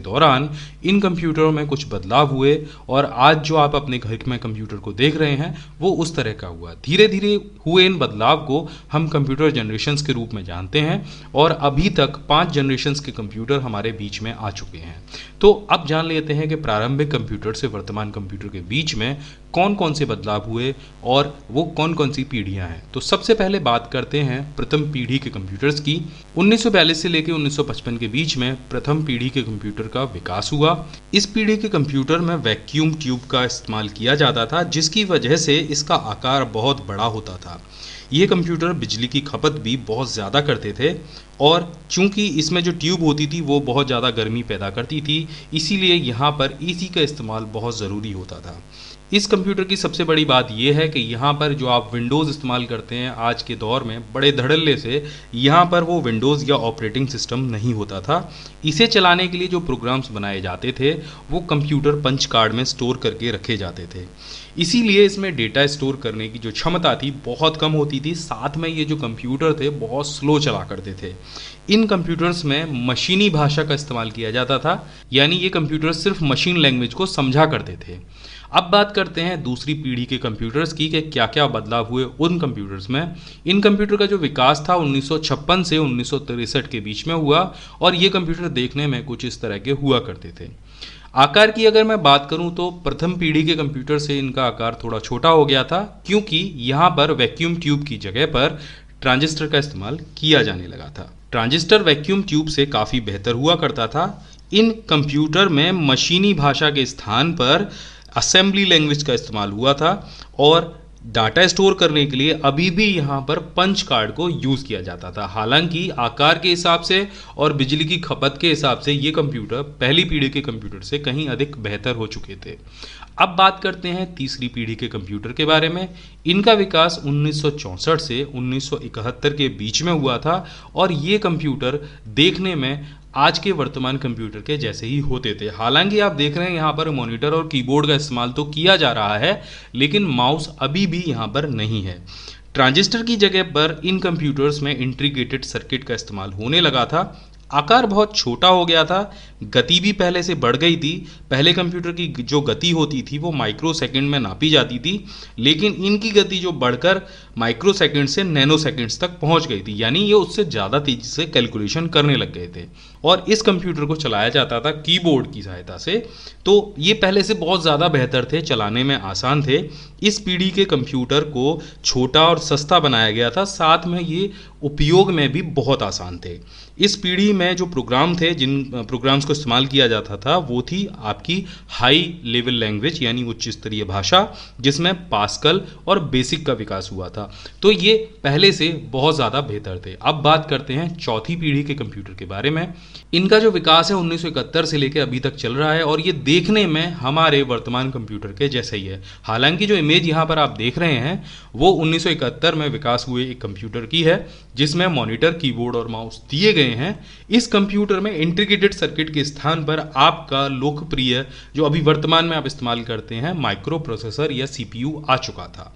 दौरान इन कंप्यूटरों में कुछ बदलाव हुए और आज जो आप अपने घर में कंप्यूटर को देख रहे हैं वो उस तरह का हुआ। धीरे धीरे हुए इन बदलाव को हम कंप्यूटर जनरेशन्स के रूप में जानते हैं और अभी तक 5 जनरेशन्स के कंप्यूटर हमारे बीच में आ चुके हैं। तो अब जान लेते हैं कि प्रारंभिक कंप्यूटर से वर्तमान कंप्यूटर के बीच में कौन कौन से बदलाव हुए और वो कौन कौन सी पीढ़ियां हैं। तो सबसे पहले बात करते हैं प्रथम पीढ़ी के कंप्यूटर्स की। 1942 से लेकर 1955 के बीच में प्रथम पीढ़ी के कंप्यूटर का विकास हुआ। इस पीढ़ी के कंप्यूटर में वैक्यूम ट्यूब का इस्तेमाल किया जाता था, जिसकी वजह से इसका आकार बहुत बड़ा होता था। ये कंप्यूटर बिजली की खपत भी बहुत ज़्यादा करते थे और चूंकि इसमें जो ट्यूब होती थी वो बहुत ज़्यादा गर्मी पैदा करती थी, इसीलिए यहाँ पर एसी का इस्तेमाल बहुत ज़रूरी होता था। इस कंप्यूटर की सबसे बड़ी बात यह है कि यहाँ पर जो आप विंडोज़ इस्तेमाल करते हैं आज के दौर में बड़े धड़ल्ले से, यहाँ पर वो विंडोज़ या ऑपरेटिंग सिस्टम नहीं होता था। इसे चलाने के लिए जो प्रोग्राम्स बनाए जाते थे वो कंप्यूटर पंच कार्ड में स्टोर करके रखे जाते थे, इसीलिए इसमें डेटा स्टोर करने की जो क्षमता थी बहुत कम होती थी। साथ में ये जो कंप्यूटर थे बहुत स्लो चला करते थे। इन कंप्यूटर्स में मशीनी भाषा का इस्तेमाल किया जाता था, यानी ये कंप्यूटर सिर्फ मशीन लैंग्वेज को समझा करते थे। अब बात करते हैं दूसरी पीढ़ी के कंप्यूटर्स की कि क्या क्या बदलाव हुए उन कंप्यूटर्स में। इन कंप्यूटर का जो विकास था 1956 से 1963 के बीच में हुआ और ये कंप्यूटर देखने में कुछ इस तरह के हुआ करते थे। आकार की अगर मैं बात करूं तो प्रथम पीढ़ी के कंप्यूटर से इनका आकार थोड़ा छोटा हो गया था, क्योंकि यहाँ पर वैक्यूम ट्यूब की जगह पर ट्रांजिस्टर का इस्तेमाल किया जाने लगा था। ट्रांजिस्टर वैक्यूम ट्यूब से काफ़ी बेहतर हुआ करता था। इन कंप्यूटर में मशीनी भाषा के स्थान पर असेंबली लैंग्वेज का इस्तेमाल हुआ था और डाटा स्टोर करने के लिए अभी भी यहाँ पर पंच कार्ड को यूज़ किया जाता था। हालांकि आकार के हिसाब से और बिजली की खपत के हिसाब से ये कंप्यूटर पहली पीढ़ी के कंप्यूटर से कहीं अधिक बेहतर हो चुके थे। अब बात करते हैं तीसरी पीढ़ी के कंप्यूटर के बारे में। इनका विकास 1964 से 1971 के बीच में हुआ था और ये कंप्यूटर देखने में आज के वर्तमान कंप्यूटर के जैसे ही होते थे। हालांकि आप देख रहे हैं यहाँ पर मॉनिटर और कीबोर्ड का इस्तेमाल तो किया जा रहा है, लेकिन माउस अभी भी यहाँ पर नहीं है। ट्रांजिस्टर की जगह पर इन कंप्यूटर्स में इंटीग्रेटेड सर्किट का इस्तेमाल होने लगा था। आकार बहुत छोटा हो गया था, गति भी पहले से बढ़ गई थी। पहले कंप्यूटर की जो गति होती थी वो माइक्रो सेकंड में नापी जाती थी, लेकिन इनकी गति जो बढ़कर माइक्रो सेकंड से नैनो सेकंड्स तक पहुंच गई थी, यानी ये उससे ज़्यादा तेज़ी से कैलकुलेशन करने लग गए थे। और इस कंप्यूटर को चलाया जाता था कीबोर्ड की सहायता से, तो ये पहले से बहुत ज़्यादा बेहतर थे, चलाने में आसान थे। इस पीढ़ी के कंप्यूटर को छोटा और सस्ता बनाया गया था, साथ में ये उपयोग में भी बहुत आसान थे। इस पीढ़ी में जो प्रोग्राम थे, जिन प्रोग्राम्स को इस्तेमाल किया जाता था वो थी आपकी हाई लेवल लैंग्वेज यानी उच्च स्तरीय भाषा, जिसमें पास्कल और बेसिक का विकास हुआ था। तो ये पहले से बहुत ज़्यादा बेहतर थे। अब बात करते हैं चौथी पीढ़ी के कंप्यूटर के बारे में। इनका जो विकास है 1971 से लेकर अभी तक चल रहा है और ये देखने में हमारे वर्तमान कंप्यूटर के जैसा ही है। हालांकि जो इमेज यहाँ पर आप देख रहे हैं वो 1971 में विकास हुए एक कंप्यूटर की है, जिसमें मॉनिटर, कीबोर्ड और माउस दिए गए हैं। इस कंप्यूटर में इंटीग्रेटेड सर्किट के स्थान पर आपका लोकप्रिय जो अभी वर्तमान में आप इस्तेमाल करते हैं माइक्रो प्रोसेसर या सीपीयू आ चुका था।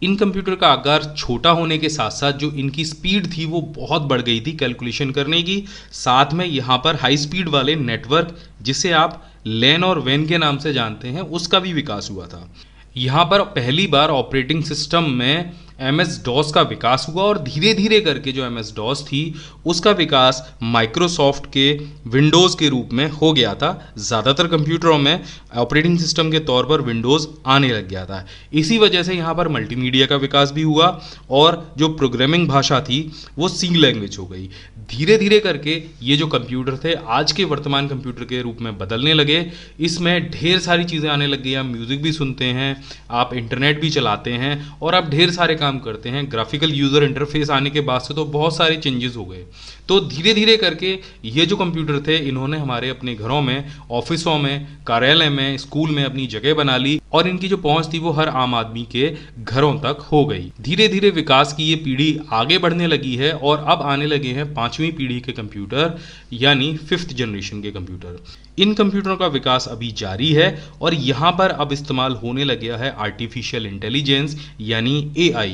इन कंप्यूटर का आकार छोटा होने के साथ साथ जो इनकी स्पीड थी वो बहुत बढ़ गई थी कैलकुलेशन करने की। साथ में यहाँ पर हाई स्पीड वाले नेटवर्क, जिसे आप लैन और वैन के नाम से जानते हैं, उसका भी विकास हुआ था। यहाँ पर पहली बार ऑपरेटिंग सिस्टम में MS-DOS का विकास हुआ और धीरे धीरे करके जो MS-DOS थी उसका विकास माइक्रोसॉफ्ट के विंडोज़ के रूप में हो गया था। ज़्यादातर कंप्यूटरों में ऑपरेटिंग सिस्टम के तौर पर विंडोज़ आने लग गया था। इसी वजह से यहाँ पर मल्टीमीडिया का विकास भी हुआ और जो प्रोग्रामिंग भाषा थी वो सी लैंग्वेज हो गई। धीरे धीरे करके ये जो कंप्यूटर थे आज के वर्तमान कंप्यूटर के रूप में बदलने लगे। इसमें ढेर सारी चीज़ें आने लग गई। आप म्यूज़िक भी सुनते हैं, आप इंटरनेट भी चलाते हैं और आप ढेर सारे काम करते हैं। ग्राफिकल यूज़र इंटरफेस आने के बाद से तो बहुत सारे चेंजेस हो गए। तो धीरे धीरे करके ये जो कंप्यूटर थे इन्होंने हमारे अपने घरों में, ऑफिसों में, कार्यालय में, स्कूल में अपनी जगह बना ली और इनकी जो पहुंच थी वो हर आम आदमी के घरों तक हो गई। धीरे धीरे विकास की ये पीढ़ी आगे बढ़ने लगी है और अब आने लगे हैं 5वीं पीढ़ी के कंप्यूटर यानी 5th जनरेशन के कंप्यूटर। इन कंप्यूटरों का विकास अभी जारी है और यहाँ पर अब इस्तेमाल होने लगा है आर्टिफिशियल इंटेलिजेंस यानी AI,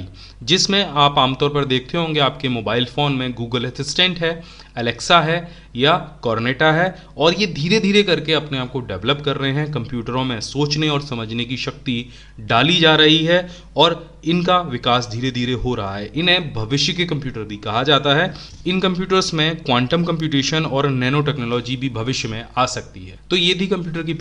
जिसमें आप आमतौर पर देखते होंगे आपके मोबाइल फ़ोन में गूगल असिस्टेंट है, एलेक्सा है या कॉर्नेटा है, और ये धीरे धीरे करके अपने आप को डेवलप कर रहे हैं। कंप्यूटरों में सोचने और समझने की शक्ति डाली जा रही है और इनका विकास धीरे धीरे हो रहा है। इन्हें भविष्य के कंप्यूटर भी कहा जाता है। इन कंप्यूटर्स में क्वांटम कंप्यूटेशन और नैनो टेक्नोलॉजी भी भविष्य में आ सकती है। तो ये थी कंप्यूटर की